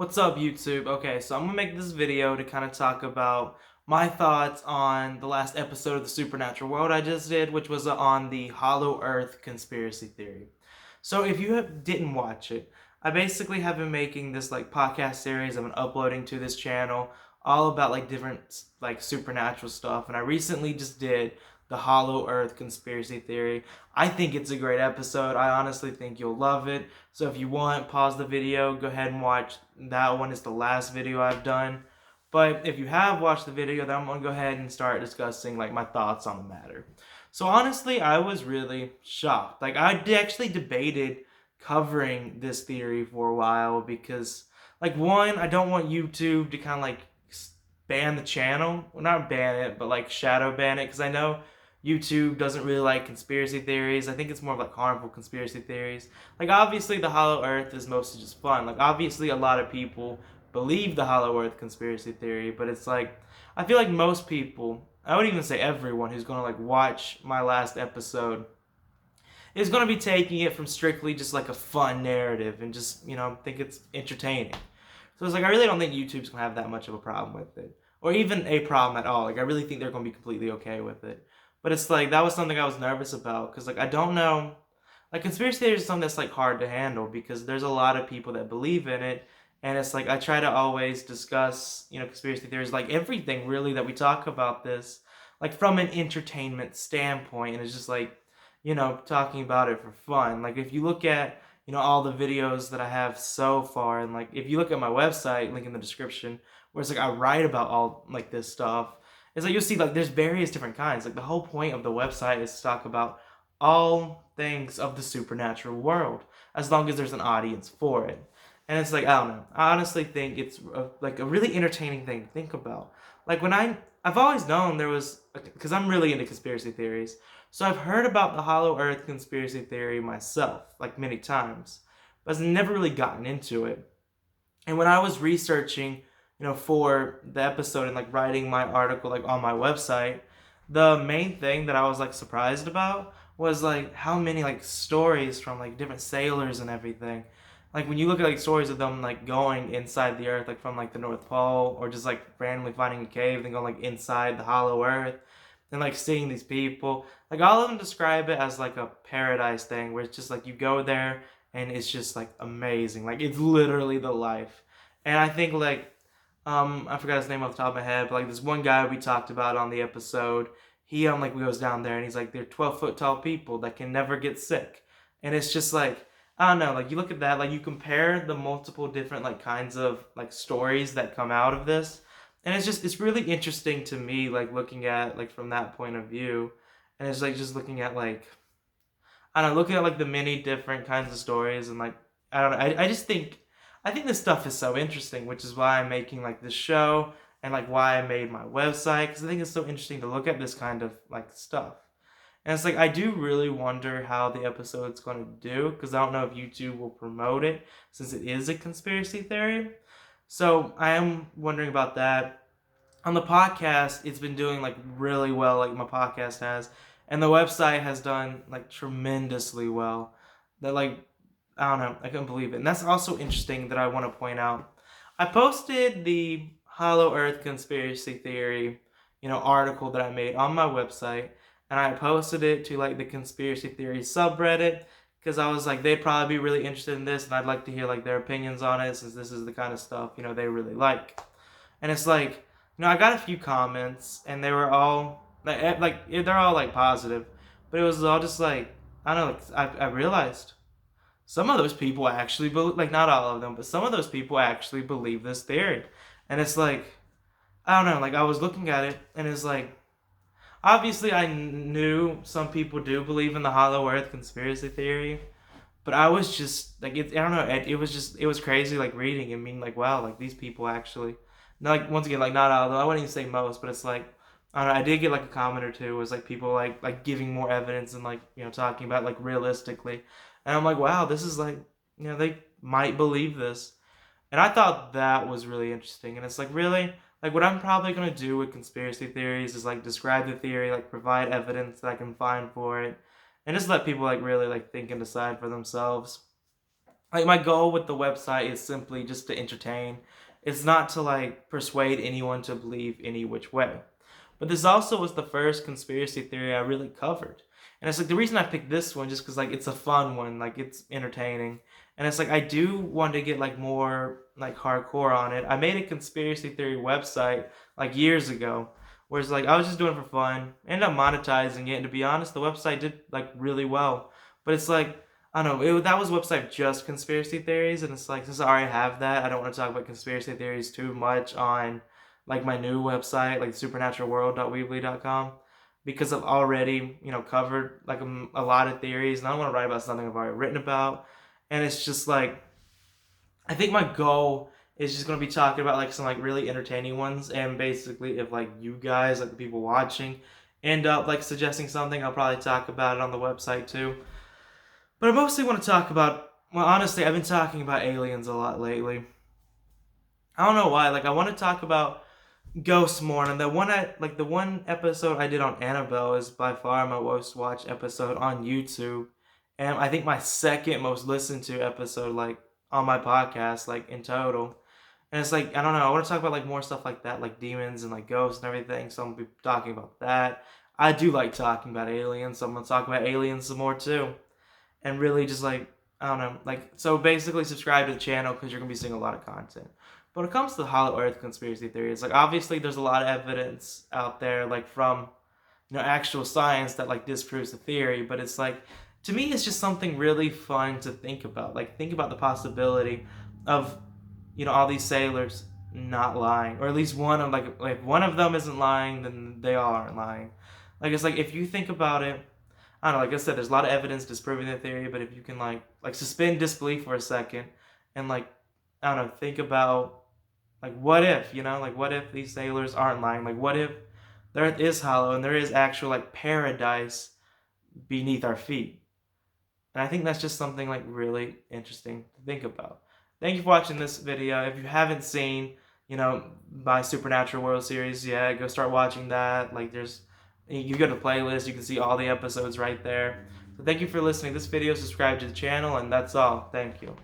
What's up, YouTube? Okay, so I'm gonna make this video to kind of talk about my thoughts on the last episode of the Supernatural World I just did, which was on the Hollow Earth conspiracy theory. So if you didn't watch it, I basically have been making this like podcast series I've been uploading to this channel, all about like different like supernatural stuff, and I recently just did the Hollow Earth conspiracy theory. I think it's a great episode. I honestly think you'll love it. So if you want, pause the video, go ahead and watch that one. It's the last video I've done. But if you have watched the video, then I'm gonna go ahead and start discussing like my thoughts on the matter. So honestly, I was really shocked. Like I actually debated covering this theory for a while because, like, one, I don't want YouTube to kind of like ban the channel. Well, not ban it, but like shadow ban it, because I know YouTube doesn't really like conspiracy theories. I think it's more of like harmful conspiracy theories. Like obviously the Hollow Earth is mostly just fun. Like obviously a lot of people believe the Hollow Earth conspiracy theory, but it's like I feel like most people, I would even say everyone who's gonna like watch my last episode is gonna be taking it from strictly just like a fun narrative and just, think it's entertaining. So it's like I really don't think YouTube's gonna have that much of a problem with it. Or even a problem at all. Like I really think they're gonna be completely okay with it. But it's like that was something I was nervous about because like I don't know, like conspiracy theories is something that's like hard to handle because there's a lot of people that believe in it, and it's like I try to always discuss conspiracy theories, like everything really that we talk about this, like from an entertainment standpoint, and it's just like talking about it for fun. Like if you look at all the videos that I have so far, and like if you look at my website, link in the description, where it's like I write about all like this stuff. It's like you'll see like there's various different kinds. Like the whole point of the website is to talk about all things of the supernatural world, as long as there's an audience for it. And it's like I don't know. I honestly think it's like a really entertaining thing to think about. Like when I've always known there was, because I'm really into conspiracy theories, so I've heard about the Hollow Earth conspiracy theory myself, like many times, but I've never really gotten into it. And when I was researching, for the episode and like writing my article like on my website, the main thing that I was like surprised about was like how many like stories from like different sailors and everything. Like when you look at like stories of them like going inside the earth, like from like the North Pole, or just like randomly finding a cave and going like inside the hollow earth and like seeing these people, like all of them describe it as like a paradise thing where it's just like you go there and it's just like amazing. Like it's literally the life. And I think like I forgot his name off the top of my head, but like this one guy we talked about on the episode, he like goes down there and he's like they're 12-foot tall people that can never get sick. And it's just like I don't know, like you look at that, like you compare the multiple different like kinds of like stories that come out of this, and it's really interesting to me like looking at like from that point of view. And it's like just looking at like I don't know, looking at like the many different kinds of stories, and like I don't know, I just think I think this stuff is so interesting, which is why I'm making like this show and like why I made my website, because I think it's so interesting to look at this kind of like stuff. And it's like I do really wonder how the episode's going to do, because I don't know if YouTube will promote it since it is a conspiracy theory. So I am wondering about that. On the podcast, it's been doing like really well, like my podcast has, and the website has done like tremendously well. That like I don't know, I couldn't believe it. And that's also interesting that I want to point out. I posted the Hollow Earth conspiracy theory, article that I made on my website, and I posted it to like the conspiracy theory subreddit because I was like they'd probably be really interested in this, and I'd like to hear like their opinions on it since this is the kind of stuff they really like. And it's like I got a few comments, and they were all they're all like positive, but it was all just like I don't know. Like, I realized some of those people actually believe, like not all of them, but some of those people actually believe this theory, and it's like I don't know. Like I was looking at it, and it's like obviously I knew some people do believe in the Hollow Earth conspiracy theory, but I was just like I don't know. It was crazy like reading and being like wow, like these people actually. Like once again, like not all of them. I wouldn't even say most, but it's like I don't know. I did get like a comment or two. It was like people like giving more evidence and like talking about like realistically, and I'm like wow, this is like they might believe this, and I thought that was really interesting. And it's like really like what I'm probably gonna do with conspiracy theories is like describe the theory, like provide evidence that I can find for it, and just let people like really like think and decide for themselves. like my goal with the website is simply just to entertain. It's not to like persuade anyone to believe any which way. But this also was the first conspiracy theory I really covered. And it's like the reason I picked this one just because like it's a fun one, like it's entertaining. And it's like I do want to get like more like hardcore on it. I made a conspiracy theory website like years ago, where it's like I was just doing it for fun. Ended up monetizing it, and to be honest, the website did like really well. But it's like I don't know. That was a website of just conspiracy theories, and it's like since I already have that, I don't want to talk about conspiracy theories too much on like my new website, like supernaturalworld.weebly.com, because I've already covered like a lot of theories, and I don't want to write about something I've already written about. And it's just like I think my goal is just gonna be talking about like some like really entertaining ones, and basically if like you guys, like the people watching, end up like suggesting something, I'll probably talk about it on the website too. But I mostly want to talk about, well, honestly, I've been talking about aliens a lot lately. I don't know why. Like, I want to talk about ghosts more, and the one episode I did on Annabelle is by far my most watched episode on YouTube, and I think my second most listened to episode, like on my podcast, like in total. And it's like I don't know. I want to talk about like more stuff like that, like demons and like ghosts and everything. So I'm gonna be talking about that. I do like talking about aliens, so I'm gonna talk about aliens some more too, and really just like I don't know, like so basically subscribe to the channel because you're gonna be seeing a lot of content. But when it comes to the Hollow Earth conspiracy theories, like obviously there's a lot of evidence out there, like from actual science that like disproves the theory. But it's like to me, it's just something really fun to think about. Like think about the possibility of all these sailors not lying, or at least one of like if one of them isn't lying, then they all aren't lying. Like it's like if you think about it, I don't know. Like I said, there's a lot of evidence disproving the theory, but if you can like suspend disbelief for a second, and like I don't know, think about like what if like what if these sailors aren't lying? Like what if the Earth is hollow and there is actual like paradise beneath our feet? And I think that's just something like really interesting to think about. Thank you for watching this video. If you haven't seen my Supernatural World series yet, go start watching that. Like you go to playlist, you can see all the episodes right there. So thank you for listening to this video, subscribe to the channel, and that's all. Thank you.